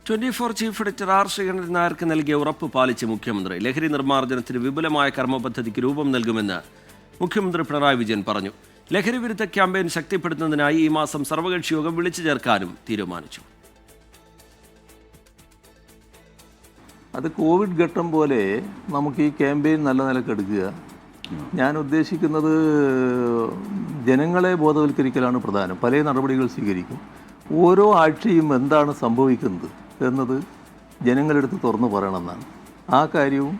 24 chief editor R Sreekandan നായർക്ക് നൽകിയ ഉറപ്പ് പാലിച്ച് മുഖ്യമന്ത്രി. ലഹരി നിർമ്മാർജ്ജനത്തിന് വിപുലമായ കർമ്മപദ്ധതിക്ക് രൂപം നൽകുമെന്ന് മുഖ്യമന്ത്രി പിണറായി വിജയൻ പറഞ്ഞു. ലഹരി വിരുദ്ധ ക്യാമ്പയിൻ ശക്തിപ്പെടുത്തുന്നതിനായി ഈ മാസം സർവകക്ഷി യോഗം വിളിച്ചു ചേർക്കാനും തീരുമാനിച്ചു. അത് കോവിഡ് ഘട്ടം പോലെ നമുക്ക് ഈ ക്യാമ്പയിൻ നല്ല നിലക്ക് എടുക്കുക. ഞാൻ ഉദ്ദേശിക്കുന്നത് ജനങ്ങളെ ബോധവൽക്കരിക്കലാണ് പ്രധാനം. പല നടപടികൾ സ്വീകരിക്കും. ഓരോ ആഴ്ചയും എന്താണ് സംഭവിക്കുന്നത് എന്നത് ജനങ്ങളെടുത്ത് തുറന്നു പറയണമെന്നാണ്. ആ കാര്യവും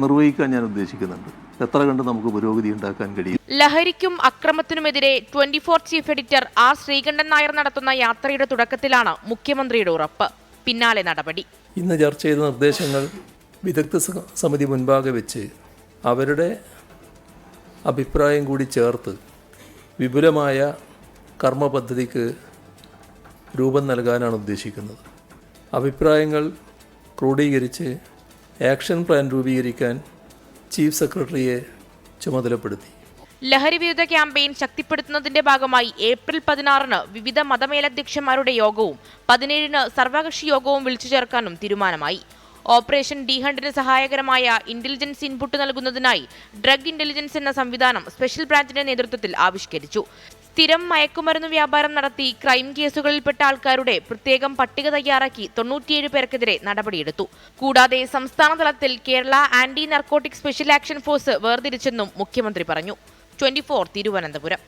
നിർവഹിക്കാൻ ഞാൻ ഉദ്ദേശിക്കുന്നുണ്ട്. എത്ര കണ്ട് നമുക്ക് പുരോഗതി ഉണ്ടാക്കാൻ കഴിയും. ലഹരിക്കും അക്രമത്തിനുമെതിരെ 24 chief editor R Sreekandan Nair നടത്തുന്ന യാത്രയുടെ തുടക്കത്തിലാണ് മുഖ്യമന്ത്രിയുടെ ഉറപ്പ്. പിന്നാലെ നടപടി. ഇന്ന് ചർച്ച ചെയ്ത നിർദ്ദേശങ്ങൾ വിദഗ്ധ സമിതി മുൻപാകെ വെച്ച് അവരുടെ അഭിപ്രായം കൂടി ചേർത്ത് വിപുലമായ കർമ്മ പദ്ധതിക്ക് രൂപം നൽകാനാണ് ഉദ്ദേശിക്കുന്നത്. അഭിപ്രായങ്ങൾ ക്രോഡീകരിച്ച് ആക്ഷൻ പ്ലാൻ രൂപീകരിക്കാൻ ചീഫ് സെക്രട്ടറിയെ ചുമതലപ്പെടുത്തി. ലഹരി വിരുദ്ധ ക്യാമ്പയിൻ ശക്തിപ്പെടുത്തുന്നതിന്റെ ഭാഗമായി ഏപ്രിൽ 16-ന് വിവിധ മതമേലധ്യക്ഷന്മാരുടെ യോഗവും 17-ന് സർവകക്ഷി യോഗവും വിളിച്ചു ചേർക്കാനും തീരുമാനമായി. ഓപ്പറേഷൻ ഡി ഹണ്ടിന് സഹായകരമായ ഇന്റലിജൻസ് ഇൻപുട്ട് നൽകുന്നതിനായി ഡ്രഗ് ഇന്റലിജൻസ് എന്ന സംവിധാനം സ്പെഷ്യൽ ബ്രാഞ്ചിന്റെ നേതൃത്വത്തിൽ ആവിഷ്കരിച്ചു. സ്ഥിരം മയക്കുമരുന്ന് വ്യാപാരം നടത്തി ക്രൈം കേസുകളിൽപ്പെട്ട ആൾക്കാരുടെ പ്രത്യേകം പട്ടിക തയ്യാറാക്കി 97 പേർക്കെതിരെ നടപടിയെടുത്തു. കൂടാതെ സംസ്ഥാന തലത്തിൽ Kerala anti narcotic special action force വേർതിരിച്ചെന്നും മുഖ്യമന്ത്രി പറഞ്ഞു. 24 തിരുവനന്തപുരം.